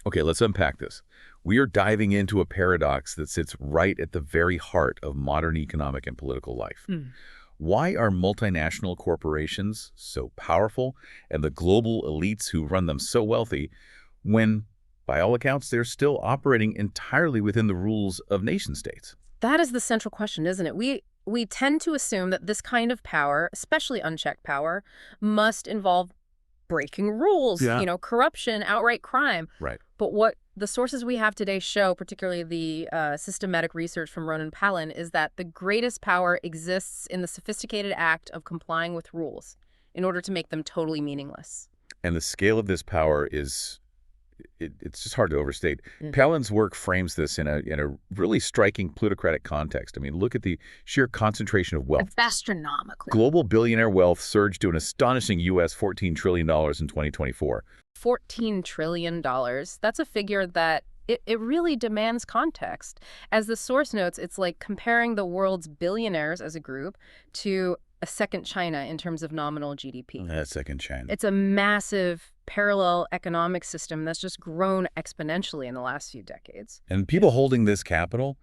Okay, let's unpack this. We are diving into a paradox that sits right at the very heart of modern economic and political life. Why are multinational corporations so powerful and the global elites who run them so wealthy when, by all accounts, they're still operating entirely within the rules of nation-states? That is the central question, isn't it? We tend to assume that this kind of power, especially unchecked power, must involve breaking rules, Yeah. corruption, outright crime. Right. But what the sources we have today show, particularly the systematic research from Ronen Palan, is that the greatest power exists in the sophisticated act of complying with rules in order to make them totally meaningless. And the scale of this power is, it's just hard to overstate. Mm. Palin's work frames this in a really striking plutocratic context. I mean, look at the sheer concentration of wealth. It's astronomical. Global billionaire wealth surged to an astonishing U.S. $14 trillion in 2024. $14 trillion. That's a figure that it really demands context. As the source notes, it's like comparing the world's billionaires as a group to a second China in terms of nominal GDP. That's second China. It's a massive parallel economic system that's just grown exponentially in the last few decades. And people holding this capital,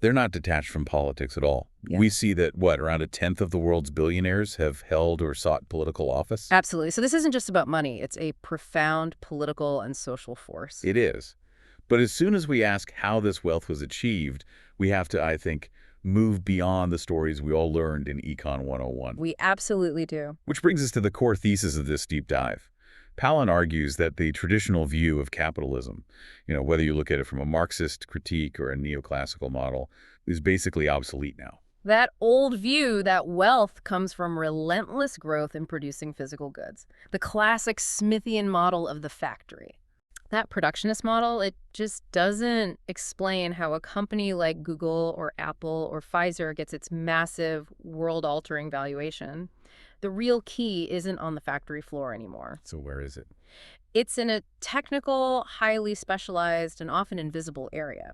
they're not detached from politics at all. Yeah. We see that, around a tenth of the world's billionaires have held or sought political office? Absolutely. So this isn't just about money. It's a profound political and social force. It is. But as soon as we ask how this wealth was achieved, we have to, I think, move beyond the stories we all learned in Econ 101. We absolutely do. Which brings us to the core thesis of this deep dive. Palan argues that the traditional view of capitalism, whether you look at it from a Marxist critique or a neoclassical model, is basically obsolete now. That old view that wealth comes from relentless growth in producing physical goods. The classic Smithian model of the factory. That productionist model, it just doesn't explain how a company like Google or Apple or Pfizer gets its massive world-altering valuation. The real key isn't on the factory floor anymore. So where is it? It's in a technical, highly specialized, and often invisible area.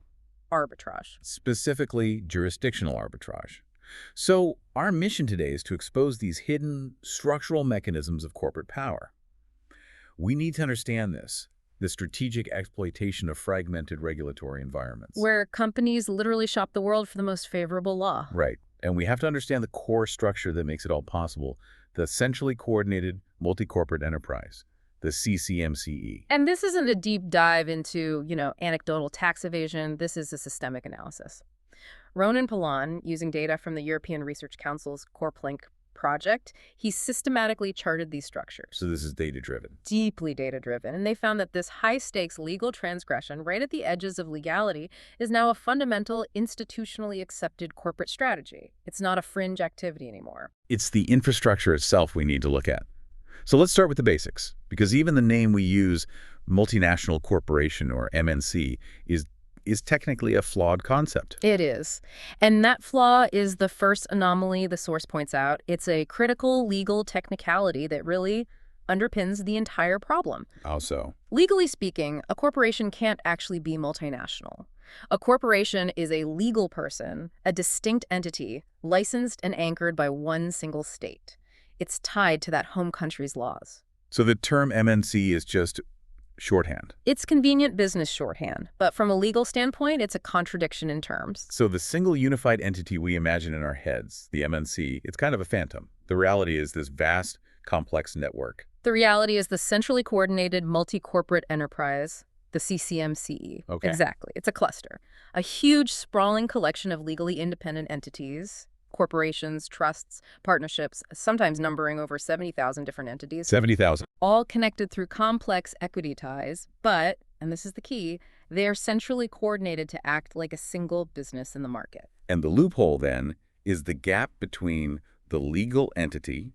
Arbitrage. Specifically, jurisdictional arbitrage. So our mission today is to expose these hidden structural mechanisms of corporate power. We need to understand this, the strategic exploitation of fragmented regulatory environments. Where companies literally shop the world for the most favorable law. Right. And we have to understand the core structure that makes it all possible, the centrally coordinated multi-corporate enterprise, the CCMCE. And this isn't a deep dive into, anecdotal tax evasion. This is a systemic analysis. Ronen Palan, using data from the European Research Council's CorpLink project, he systematically charted these structures. So this is data-driven. Deeply data-driven. And they found that this high-stakes legal transgression right at the edges of legality is now a fundamental, institutionally accepted corporate strategy. It's not a fringe activity anymore. It's the infrastructure itself we need to look at. So let's start with the basics, because even the name we use, multinational corporation or MNC, is technically a flawed concept. It is. And that flaw is the first anomaly the source points out. It's a critical legal technicality that really underpins the entire problem. How so? Legally speaking, a corporation can't actually be multinational. A corporation is a legal person, a distinct entity, licensed and anchored by one single state. It's tied to that home country's laws. So the term MNC is just shorthand. It's convenient business shorthand, but from a legal standpoint, it's a contradiction in terms. So the single unified entity we imagine in our heads, the MNC, it's kind of a phantom. The reality is this vast, complex network. The reality is the centrally coordinated multi-corporate enterprise, the CCMCE. Okay. Exactly. It's a cluster. A huge, sprawling collection of legally independent entities, corporations, trusts, partnerships, sometimes numbering over 70,000 different entities. 70,000. All connected through complex equity ties, but, and this is the key, they are centrally coordinated to act like a single business in the market. And the loophole, then, is the gap between the legal entity,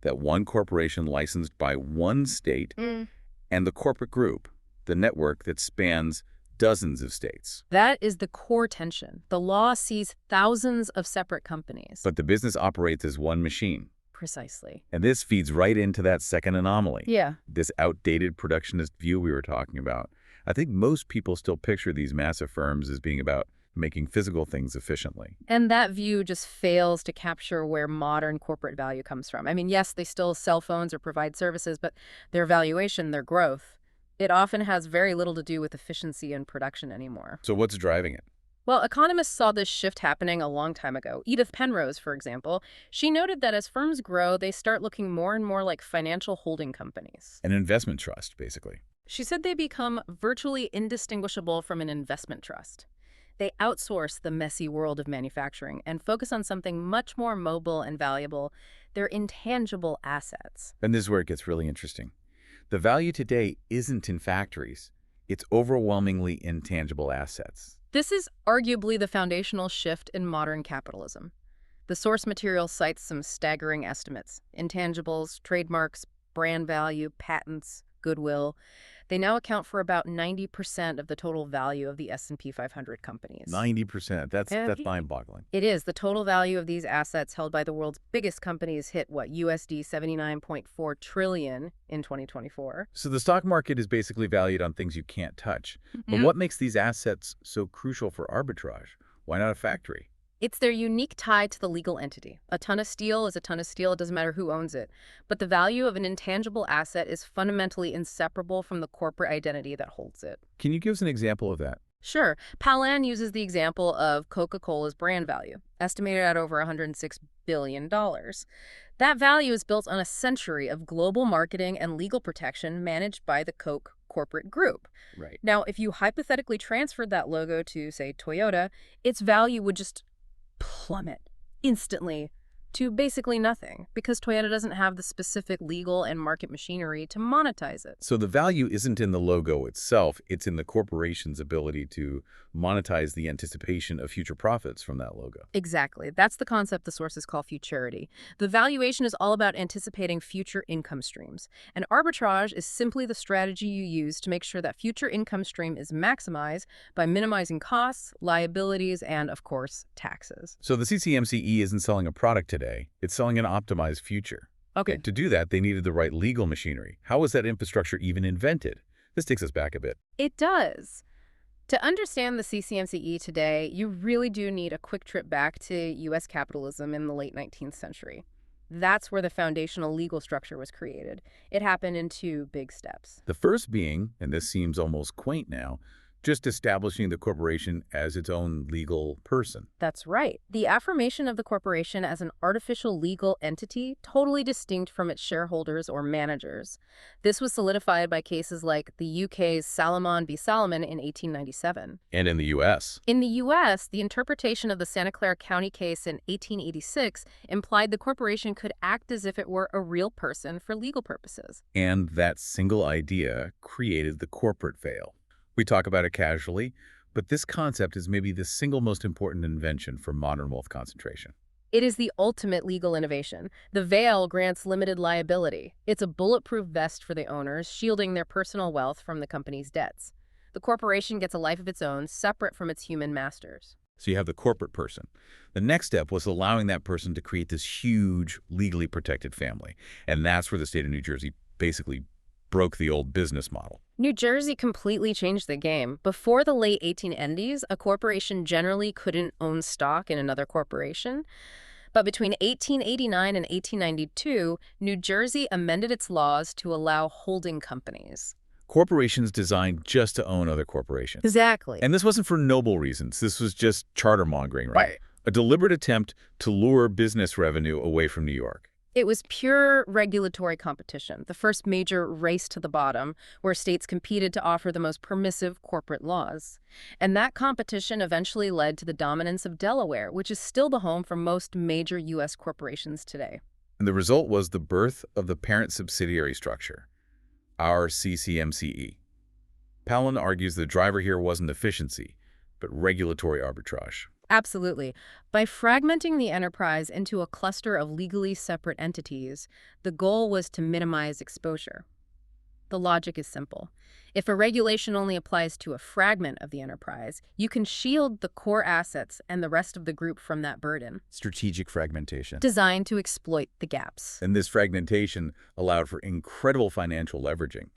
that one corporation licensed by one state, and the corporate group, the network that spans dozens of states. That is the core tension. The law sees thousands of separate companies. But the business operates as one machine. Precisely. And this feeds right into that second anomaly. Yeah. This outdated productionist view we were talking about. I think most people still picture these massive firms as being about making physical things efficiently. And that view just fails to capture where modern corporate value comes from. I mean, yes, they still sell phones or provide services, but their valuation, their growth, It often has very little to do with efficiency and production anymore. So what's driving it? Well, economists saw this shift happening a long time ago. Edith Penrose, for example, she noted that as firms grow, they start looking more and more like financial holding companies. An investment trust, basically. She said they become virtually indistinguishable from an investment trust. They outsource the messy world of manufacturing and focus on something much more mobile and valuable, their intangible assets. And this is where it gets really interesting. The value today isn't in factories. It's overwhelmingly intangible assets. This is arguably the foundational shift in modern capitalism. The source material cites some staggering estimates. Intangibles, trademarks, brand value, patents, goodwill. They now account for about 90% of the total value of the S&P 500 companies. 90%. That's mind-boggling. It is. The total value of these assets held by the world's biggest companies hit, USD 79.4 trillion in 2024. So the stock market is basically valued on things you can't touch. But what makes these assets so crucial for arbitrage? Why not a factory? It's their unique tie to the legal entity. A ton of steel is a ton of steel. It doesn't matter who owns it. But the value of an intangible asset is fundamentally inseparable from the corporate identity that holds it. Can you give us an example of that? Sure. Palan uses the example of Coca-Cola's brand value, estimated at over $106 billion. That value is built on a century of global marketing and legal protection managed by the Coke corporate group. Right. Now, if you hypothetically transferred that logo to, say, Toyota, its value would just plummet instantly to basically nothing because Toyota doesn't have the specific legal and market machinery to monetize it. So the value isn't in the logo itself, it's in the corporation's ability to monetize the anticipation of future profits from that logo. Exactly. That's the concept the sources call futurity. The valuation is all about anticipating future income streams. And arbitrage is simply the strategy you use to make sure that future income stream is maximized by minimizing costs, liabilities, and, of course, taxes. So the CCMCE isn't selling a product today, it's selling an optimized future. Okay. To do that, they needed the right legal machinery. How was that infrastructure even invented? This takes us back a bit. It does. To understand the CCMCE today, you really do need a quick trip back to U.S. capitalism in the late 19th century. That's where the foundational legal structure was created. It happened in two big steps. The first being, and this seems almost quaint now, just establishing the corporation as its own legal person. That's right. The affirmation of the corporation as an artificial legal entity, totally distinct from its shareholders or managers. This was solidified by cases like the UK's Salomon v. Salomon in 1897. And in the U.S. In the U.S., the interpretation of the Santa Clara County case in 1886 implied the corporation could act as if it were a real person for legal purposes. And that single idea created the corporate veil. We talk about it casually, but this concept is maybe the single most important invention for modern wealth concentration. It is the ultimate legal innovation. The veil grants limited liability. It's a bulletproof vest for the owners, shielding their personal wealth from the company's debts. The corporation gets a life of its own, separate from its human masters. So you have the corporate person. The next step was allowing that person to create this huge, legally protected family. And that's where the state of New Jersey basically broke the old business model. New Jersey completely changed the game. Before the late 1890s, a corporation generally couldn't own stock in another corporation. But between 1889 and 1892, New Jersey amended its laws to allow holding companies. Corporations designed just to own other corporations. Exactly. And this wasn't for noble reasons. This was just charter mongering, right? A deliberate attempt to lure business revenue away from New York. It was pure regulatory competition, the first major race to the bottom, where states competed to offer the most permissive corporate laws. And that competition eventually led to the dominance of Delaware, which is still the home for most major U.S. corporations today. And the result was the birth of the parent subsidiary structure, our CCMCE. Palan argues the driver here wasn't efficiency, but regulatory arbitrage. Absolutely. By fragmenting the enterprise into a cluster of legally separate entities, the goal was to minimize exposure. The logic is simple. If a regulation only applies to a fragment of the enterprise, you can shield the core assets and the rest of the group from that burden. Strategic fragmentation. Designed to exploit the gaps. And this fragmentation allowed for incredible financial leveraging.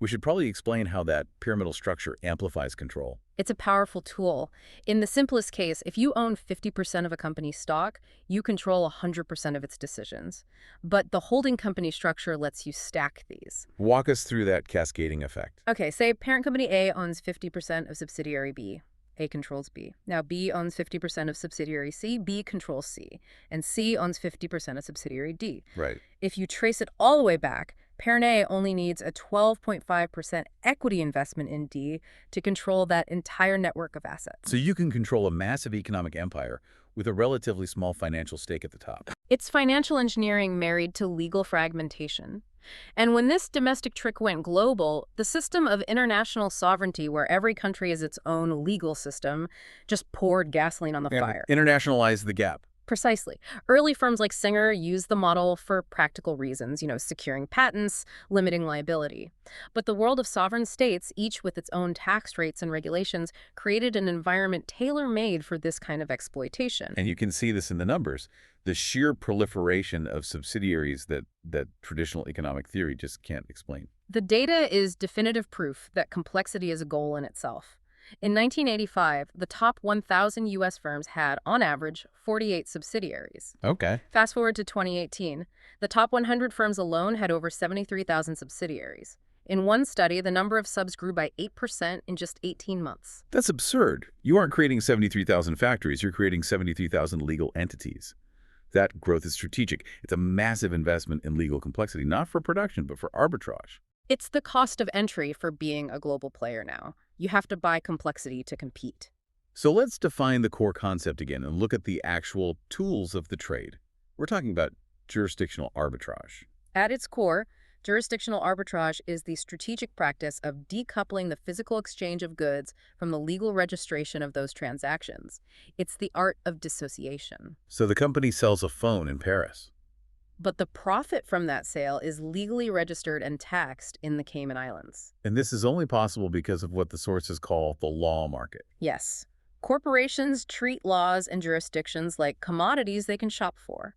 We should probably explain how that pyramidal structure amplifies control. It's a powerful tool. In the simplest case, if you own 50% of a company's stock, you control 100% of its decisions. But the holding company structure lets you stack these. Walk us through that cascading effect. Okay, say parent company A owns 50% of subsidiary B. A controls B. Now B owns 50% of subsidiary C, B controls C, and C owns 50% of subsidiary D. Right. If you trace it all the way back, parent A only needs a 12.5% equity investment in D to control that entire network of assets. So you can control a massive economic empire with a relatively small financial stake at the top. It's financial engineering married to legal fragmentation. And when this domestic trick went global, the system of international sovereignty, where every country is its own legal system, just poured gasoline on the fire. Internationalize the gap. Precisely. Early firms like Singer used the model for practical reasons, securing patents, limiting liability. But the world of sovereign states, each with its own tax rates and regulations, created an environment tailor-made for this kind of exploitation. And you can see this in the numbers. The sheer proliferation of subsidiaries that traditional economic theory just can't explain. The data is definitive proof that complexity is a goal in itself. In 1985, the top 1,000 U.S. firms had, on average, 48 subsidiaries. Okay. Fast forward to 2018, the top 100 firms alone had over 73,000 subsidiaries. In one study, the number of subs grew by 8% in just 18 months. That's absurd. You aren't creating 73,000 factories, you're creating 73,000 legal entities. That growth is strategic. It's a massive investment in legal complexity, not for production, but for arbitrage. It's the cost of entry for being a global player now. You have to buy complexity to compete. So let's define the core concept again and look at the actual tools of the trade. We're talking about jurisdictional arbitrage. At its core, jurisdictional arbitrage is the strategic practice of decoupling the physical exchange of goods from the legal registration of those transactions. It's the art of dissociation. So the company sells a phone in Paris. But the profit from that sale is legally registered and taxed in the Cayman Islands. And this is only possible because of what the sources call the law market. Yes. Corporations treat laws and jurisdictions like commodities they can shop for.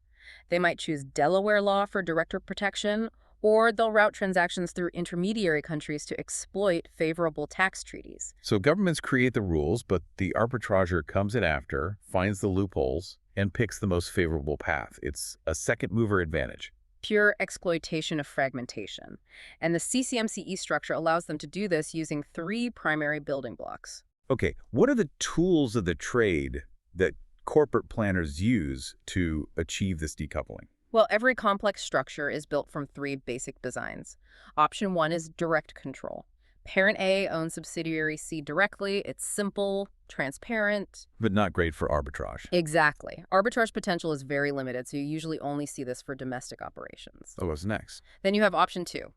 They might choose Delaware law for director protection, or they'll route transactions through intermediary countries to exploit favorable tax treaties. So governments create the rules, but the arbitrager comes in after, finds the loopholes, and picks the most favorable path. It's a second mover advantage. Pure exploitation of fragmentation. And the CCMCE structure allows them to do this using 3 primary building blocks. Okay, what are the tools of the trade that corporate planners use to achieve this decoupling? Well, every complex structure is built from 3 basic designs. Option 1 is direct control. Parent A owns subsidiary C directly. It's simple, transparent. But not great for arbitrage. Exactly. Arbitrage potential is very limited, so you usually only see this for domestic operations. So what's next? Then you have option 2.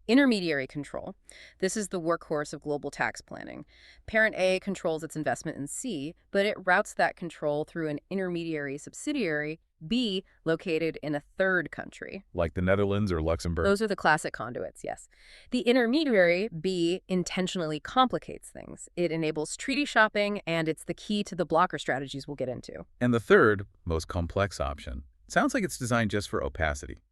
Intermediary control. This is the workhorse of global tax planning. Parent A controls its investment in C, but it routes that control through an intermediary subsidiary, B, located in a third country. Like the Netherlands or Luxembourg? Those are the classic conduits, yes. The intermediary, B, intentionally complicates things. It enables treaty shopping, and it's the key to the blocker strategies we'll get into. And the third, most complex option, sounds like it's designed just for opacity.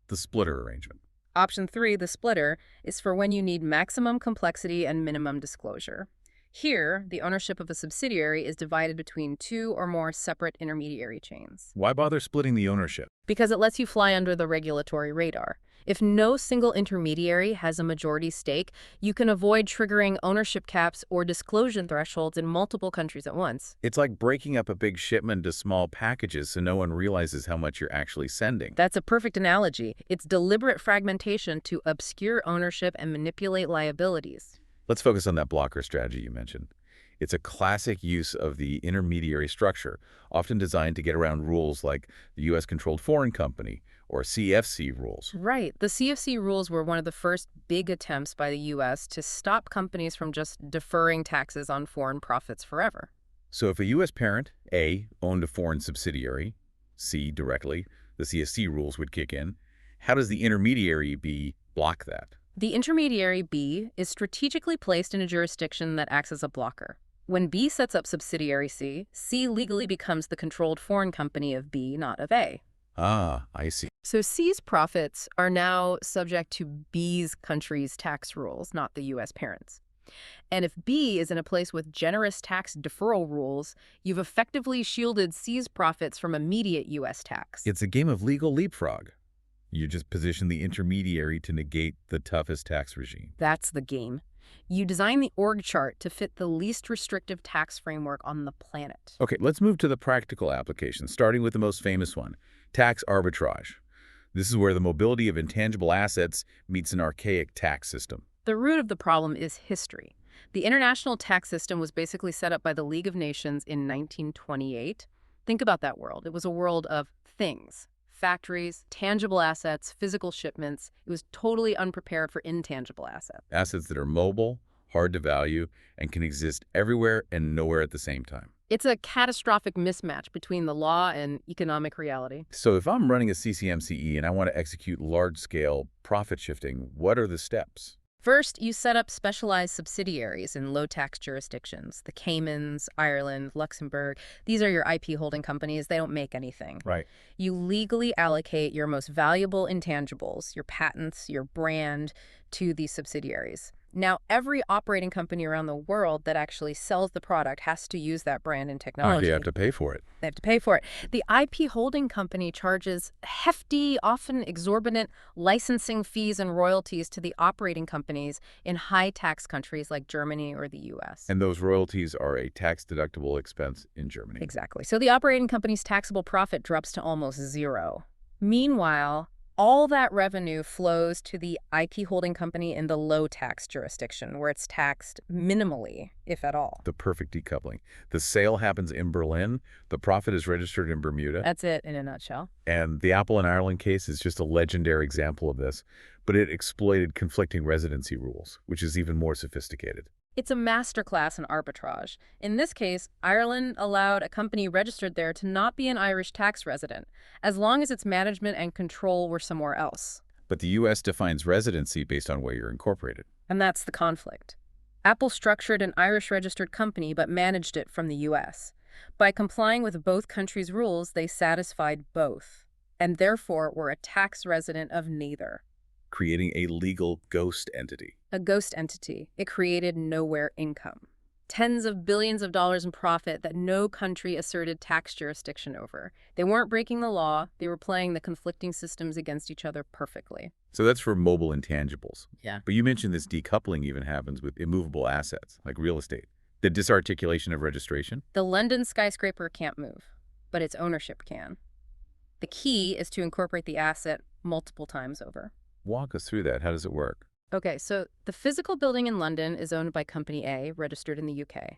The splitter arrangement. Option 3, the splitter, is for when you need maximum complexity and minimum disclosure. Here, the ownership of a subsidiary is divided between 2 or more separate intermediary chains. Why bother splitting the ownership? Because it lets you fly under the regulatory radar. If no single intermediary has a majority stake, you can avoid triggering ownership caps or disclosure thresholds in multiple countries at once. It's like breaking up a big shipment into small packages so no one realizes how much you're actually sending. That's a perfect analogy. It's deliberate fragmentation to obscure ownership and manipulate liabilities. Let's focus on that blocker strategy you mentioned. It's a classic use of the intermediary structure, often designed to get around rules like the U.S.-controlled foreign company or CFC rules. Right. The CFC rules were one of the first big attempts by the U.S. to stop companies from just deferring taxes on foreign profits forever. So if a U.S. parent, A, owned a foreign subsidiary, C, directly, the CFC rules would kick in. How does the intermediary, B, block that? The intermediary, B, is strategically placed in a jurisdiction that acts as a blocker. When B sets up subsidiary C, C legally becomes the controlled foreign company of B, not of A. Ah, I see. So C's profits are now subject to B's country's tax rules, not the U.S. parents. And if B is in a place with generous tax deferral rules, you've effectively shielded C's profits from immediate U.S. tax. It's a game of legal leapfrog. You just position the intermediary to negate the toughest tax regime. That's the game. You design the org chart to fit the least restrictive tax framework on the planet. Okay, let's move to the practical application, starting with the most famous one, tax arbitrage. This is where the mobility of intangible assets meets an archaic tax system. The root of the problem is history. The international tax system was basically set up by the League of Nations in 1928. Think about that world. It was a world of things. Factories, tangible assets, physical shipments. It was totally unprepared for intangible assets. Assets that are mobile, hard to value, and can exist everywhere and nowhere at the same time. It's a catastrophic mismatch between the law and economic reality. So if I'm running a CCMCE and I want to execute large-scale profit shifting, what are the steps? First, you set up specialized subsidiaries in low-tax jurisdictions. The Caymans, Ireland, Luxembourg. These are your IP holding companies. They don't make anything. Right. You legally allocate your most valuable intangibles, your patents, your brand, to these subsidiaries. Now, every operating company around the world that actually sells the product has to use that brand and technology. They have to pay for it. They have to pay for it. The IP holding company charges hefty, often exorbitant licensing fees and royalties to the operating companies in high-tax countries like Germany or the U.S. And those royalties are a tax-deductible expense in Germany. Exactly. So the operating company's taxable profit drops to almost zero. Meanwhile, all that revenue flows to the IP holding company in the low-tax jurisdiction, where it's taxed minimally, if at all. The perfect decoupling. The sale happens in Berlin. The profit is registered in Bermuda. That's it in a nutshell. And the Apple and Ireland case is just a legendary example of this, but it exploited conflicting residency rules, which is even more sophisticated. It's a masterclass in arbitrage. In this case, Ireland allowed a company registered there to not be an Irish tax resident, as long as its management and control were somewhere else. But the U.S. defines residency based on where you're incorporated. And that's the conflict. Apple structured an Irish-registered company but managed it from the U.S. By complying with both countries' rules, they satisfied both, and therefore were a tax resident of neither. Creating a legal ghost entity. A ghost entity. It created nowhere income. Tens of billions of dollars in profit that no country asserted tax jurisdiction over. They weren't breaking the law. They were playing the conflicting systems against each other perfectly. So that's for mobile intangibles. Yeah. But you mentioned this decoupling even happens with immovable assets, like real estate. The disarticulation of registration? The London skyscraper can't move, but its ownership can. The key is to incorporate the asset multiple times over. Walk us through that. How does it work? Okay, so the physical building in London is owned by Company A, registered in the UK.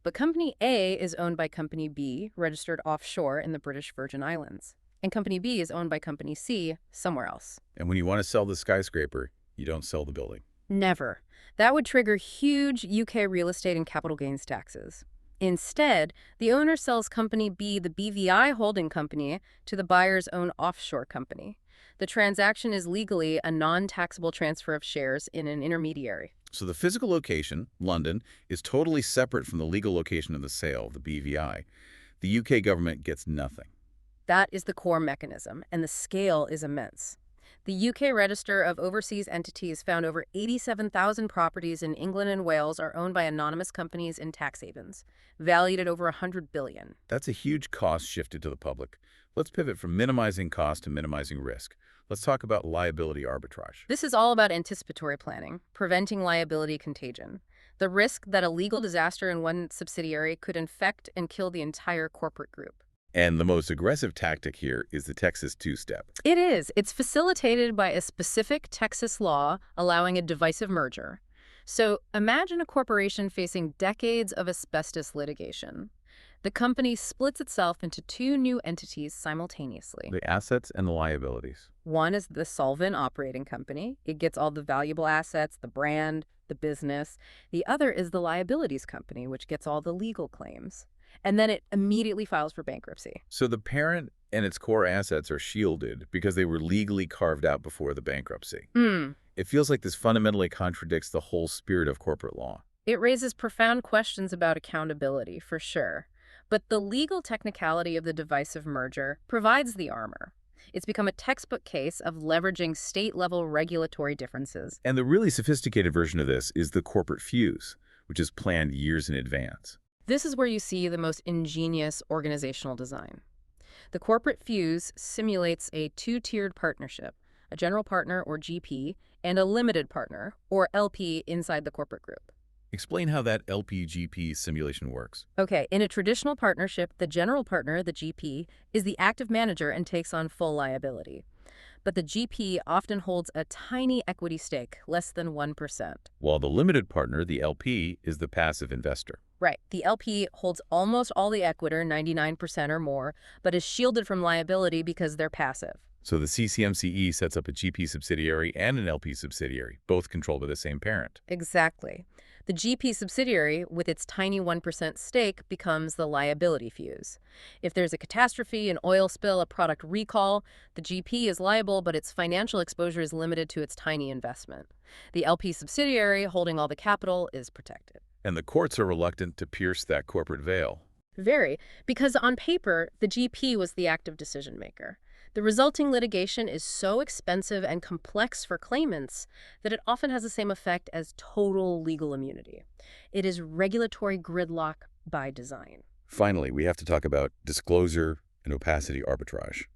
But Company A is owned by Company B, registered offshore in the British Virgin Islands. And Company B is owned by Company C, somewhere else. And when you want to sell the skyscraper, you don't sell the building. Never. That would trigger huge UK real estate and capital gains taxes. Instead, the owner sells Company B, the BVI holding company, to the buyer's own offshore company. The transaction is legally a non-taxable transfer of shares in an intermediary. So the physical location, London, is totally separate from the legal location of the sale, the BVI. The UK government gets nothing. That is the core mechanism, and the scale is immense. The UK Register of Overseas Entities found over 87,000 properties in England and Wales are owned by anonymous companies in tax havens, valued at over $100 billion. That's a huge cost shifted to the public. Let's pivot from minimizing cost to minimizing risk. Let's talk about liability arbitrage. This is all about anticipatory planning, preventing liability contagion. The risk that a legal disaster in one subsidiary could infect and kill the entire corporate group. And the most aggressive tactic here is the Texas two-step. It is. It's facilitated by a specific Texas law allowing a divisive merger. So imagine a corporation facing decades of asbestos litigation. The company splits itself into two new entities simultaneously. The assets and the liabilities. One is the solvent operating company. It gets all the valuable assets, the brand, the business. The other is the liabilities company, which gets all the legal claims. And then it immediately files for bankruptcy. So the parent and its core assets are shielded because they were legally carved out before the bankruptcy. It feels like this fundamentally contradicts the whole spirit of corporate law. It raises profound questions about accountability, for sure. But the legal technicality of the divisive merger provides the armor. It's become a textbook case of leveraging state-level regulatory differences. And the really sophisticated version of this is the corporate fuse, which is planned years in advance. This is where you see the most ingenious organizational design. The corporate fuse simulates a two-tiered partnership, a general partner, or GP, and a limited partner, or LP, inside the corporate group. Explain how that LP-GP simulation works. Okay, in a traditional partnership, the general partner, the GP, is the active manager and takes on full liability. But the GP often holds a tiny equity stake, less than 1%. While the limited partner, the LP, is the passive investor. Right. The LP holds almost all the equity, 99% or more, but is shielded from liability because they're passive. So the CCMCE sets up a GP subsidiary and an LP subsidiary, both controlled by the same parent. Exactly. The GP subsidiary, with its tiny 1% stake, becomes the liability fuse. If there's a catastrophe, an oil spill, a product recall, the GP is liable, but its financial exposure is limited to its tiny investment. The LP subsidiary, holding all the capital, is protected. And the courts are reluctant to pierce that corporate veil. Very, because on paper, the GP was the active decision maker. The resulting litigation is so expensive and complex for claimants that it often has the same effect as total legal immunity. It is regulatory gridlock by design. Finally, we have to talk about disclosure and opacity arbitrage.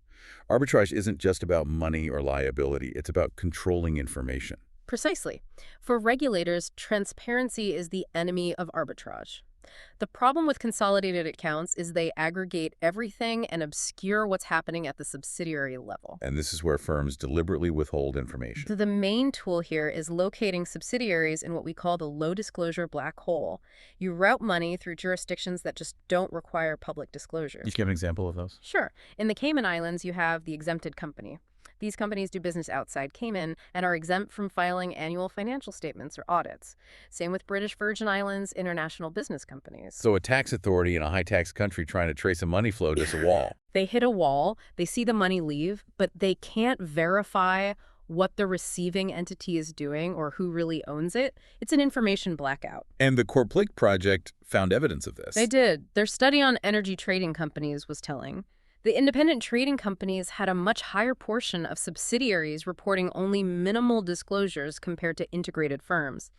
Arbitrage isn't just about money or liability, it's about controlling information. Precisely. For regulators, transparency is the enemy of arbitrage. The problem with consolidated accounts is they aggregate everything and obscure what's happening at the subsidiary level. And this is where firms deliberately withhold information. The main tool here is locating subsidiaries in what we call the low disclosure black hole. You route money through jurisdictions that just don't require public disclosures. You give an example of those? Sure. In the Cayman Islands, you have the exempted company. These companies do business outside Cayman and are exempt from filing annual financial statements or audits. Same with British Virgin Islands international business companies. So a tax authority in a high-tax country trying to trace a money flow does a wall. They hit a wall, they see the money leave, but they can't verify what the receiving entity is doing or who really owns it. It's an information blackout. And the Corplick Project found evidence of this. They did. Their study on energy trading companies was telling. The independent trading companies had a much higher portion of subsidiaries reporting only minimal disclosures compared to integrated firms.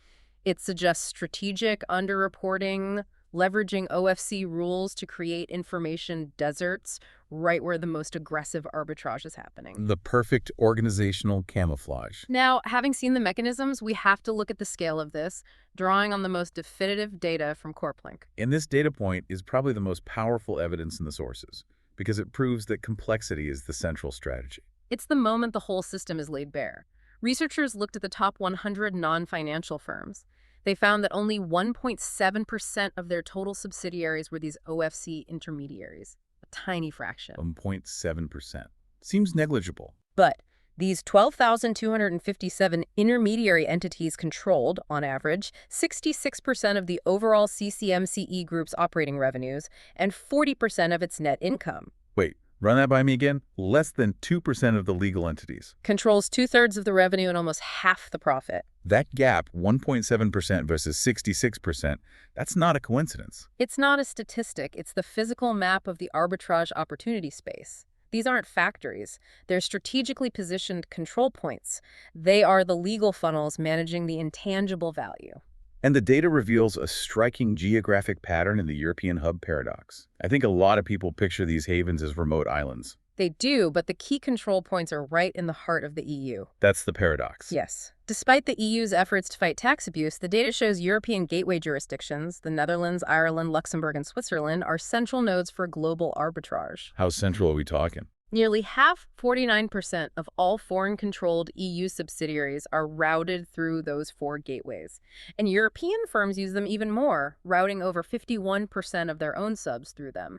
It suggests strategic underreporting, leveraging OFC rules to create information deserts right where the most aggressive arbitrage is happening. The perfect organizational camouflage. Now, having seen the mechanisms, we have to look at the scale of this, drawing on the most definitive data from Corplink. And this data point is probably the most powerful evidence in the sources, because it proves that complexity is the central strategy. It's the moment the whole system is laid bare. Researchers looked at the top 100 non-financial firms. They found that only 1.7% of their total subsidiaries were these OFC intermediaries, a tiny fraction. 1.7%. Seems negligible. But these 12,257 intermediary entities controlled, on average, 66% of the overall CCMCE group's operating revenues and 40% of its net income. Wait, run that by me again? Less than 2% of the legal entities. Controls 2/3 of the revenue and almost half the profit. That gap, 1.7% versus 66%, that's not a coincidence. It's not a statistic. It's the physical map of the arbitrage opportunity space. These aren't factories. They're strategically positioned control points. They are the legal funnels managing the intangible value. And the data reveals a striking geographic pattern in the European hub paradox. I think a lot of people picture these havens as remote islands. They do, but the key control points are right in the heart of the EU. That's the paradox. Yes. Despite the EU's efforts to fight tax abuse, the data shows European gateway jurisdictions, the Netherlands, Ireland, Luxembourg, and Switzerland, are central nodes for global arbitrage. How central are we talking? Nearly half, 49%, of all foreign-controlled EU subsidiaries are routed through those four gateways. And European firms use them even more, routing over 51% of their own subs through them.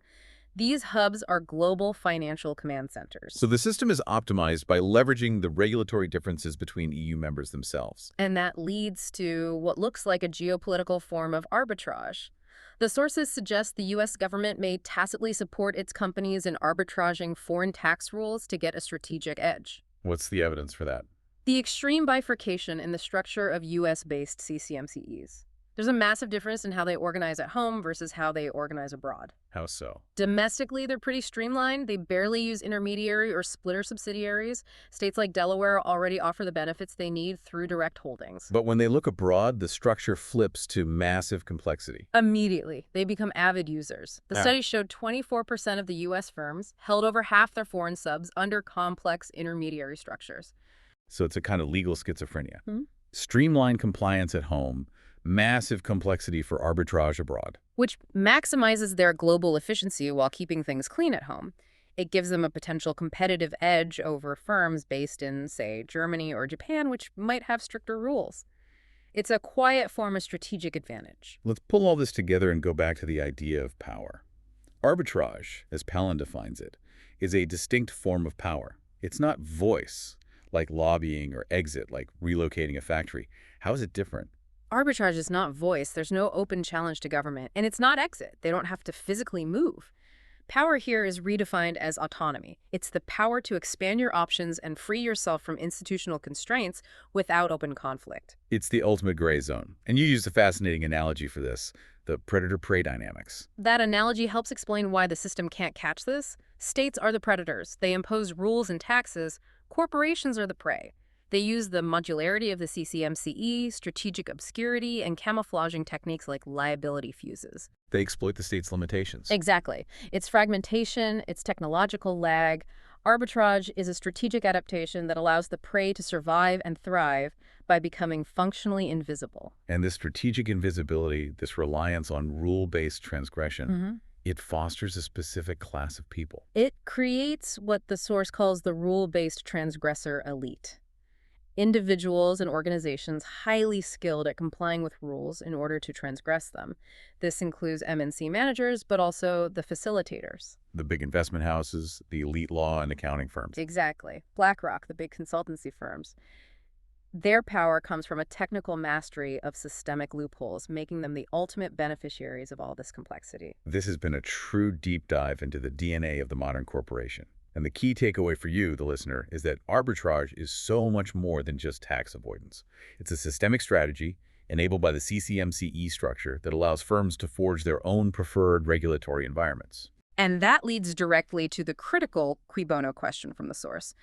These hubs are global financial command centers. So the system is optimized by leveraging the regulatory differences between EU members themselves. And that leads to what looks like a geopolitical form of arbitrage. The sources suggest the U.S. government may tacitly support its companies in arbitraging foreign tax rules to get a strategic edge. What's the evidence for that? The extreme bifurcation in the structure of U.S.-based CCMCEs. There's a massive difference in how they organize at home versus how they organize abroad. How so? Domestically, they're pretty streamlined. They barely use intermediary or splitter subsidiaries. States like Delaware already offer the benefits they need through direct holdings. But when they look abroad, the structure flips to massive complexity. Immediately, they become avid users. The Ah. study showed 24% of the U.S. firms held over half their foreign subs under complex intermediary structures. So it's a kind of legal schizophrenia. Hmm? Streamlined compliance at home, massive complexity for arbitrage abroad. Which maximizes their global efficiency while keeping things clean at home. It gives them a potential competitive edge over firms based in, say, Germany or Japan, which might have stricter rules. It's a quiet form of strategic advantage. Let's pull all this together and go back to the idea of power. Arbitrage, as Palan defines it, is a distinct form of power. It's not voice, like lobbying, or exit, like relocating a factory. How is it different? Arbitrage is not voice. There's no open challenge to government. And it's not exit. They don't have to physically move. Power here is redefined as autonomy. It's the power to expand your options and free yourself from institutional constraints without open conflict. It's the ultimate gray zone. And you used a fascinating analogy for this, the predator-prey dynamics. That analogy helps explain why the system can't catch this. States are the predators. They impose rules and taxes. Corporations are the prey. They use the modularity of the CCMCE, strategic obscurity, and camouflaging techniques like liability fuses. They exploit the state's limitations. Exactly. It's fragmentation, it's technological lag. Arbitrage is a strategic adaptation that allows the prey to survive and thrive by becoming functionally invisible. And this strategic invisibility, this reliance on rule-based transgression, Mm-hmm. it fosters a specific class of people. It creates what the source calls the rule-based transgressor elite. Individuals and organizations highly skilled at complying with rules in order to transgress them. This includes MNC managers, but also the facilitators. The big investment houses, the elite law and accounting firms. Exactly. BlackRock, the big consultancy firms. Their power comes from a technical mastery of systemic loopholes, making them the ultimate beneficiaries of all this complexity. This has been a true deep dive into the DNA of the modern corporation. And the key takeaway for you, the listener, is that arbitrage is so much more than just tax avoidance. It's a systemic strategy enabled by the CCMCE structure that allows firms to forge their own preferred regulatory environments. And that leads directly to the critical cui bono question from the source.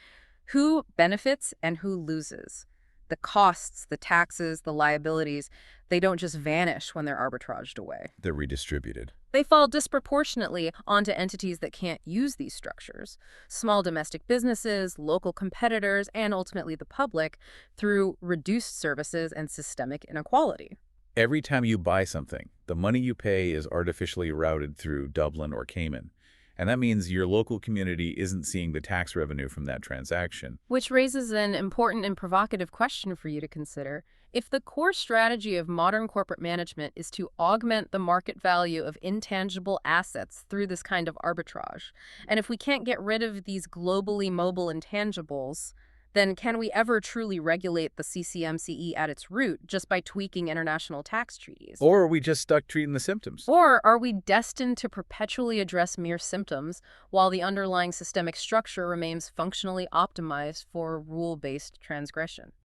Who benefits and who loses? The costs, the taxes, the liabilities, they don't just vanish when they're arbitraged away. They're redistributed. They fall disproportionately onto entities that can't use these structures. Small domestic businesses, local competitors, and ultimately the public through reduced services and systemic inequality. Every time you buy something, the money you pay is artificially routed through Dublin or Cayman. And that means your local community isn't seeing the tax revenue from that transaction. Which raises an important and provocative question for you to consider. If the core strategy of modern corporate management is to augment the market value of intangible assets through this kind of arbitrage, and if we can't get rid of these globally mobile intangibles, then can we ever truly regulate the CCMCE at its root just by tweaking international tax treaties? Or are we just stuck treating the symptoms? Or are we destined to perpetually address mere symptoms while the underlying systemic structure remains functionally optimized for rule-based transgression?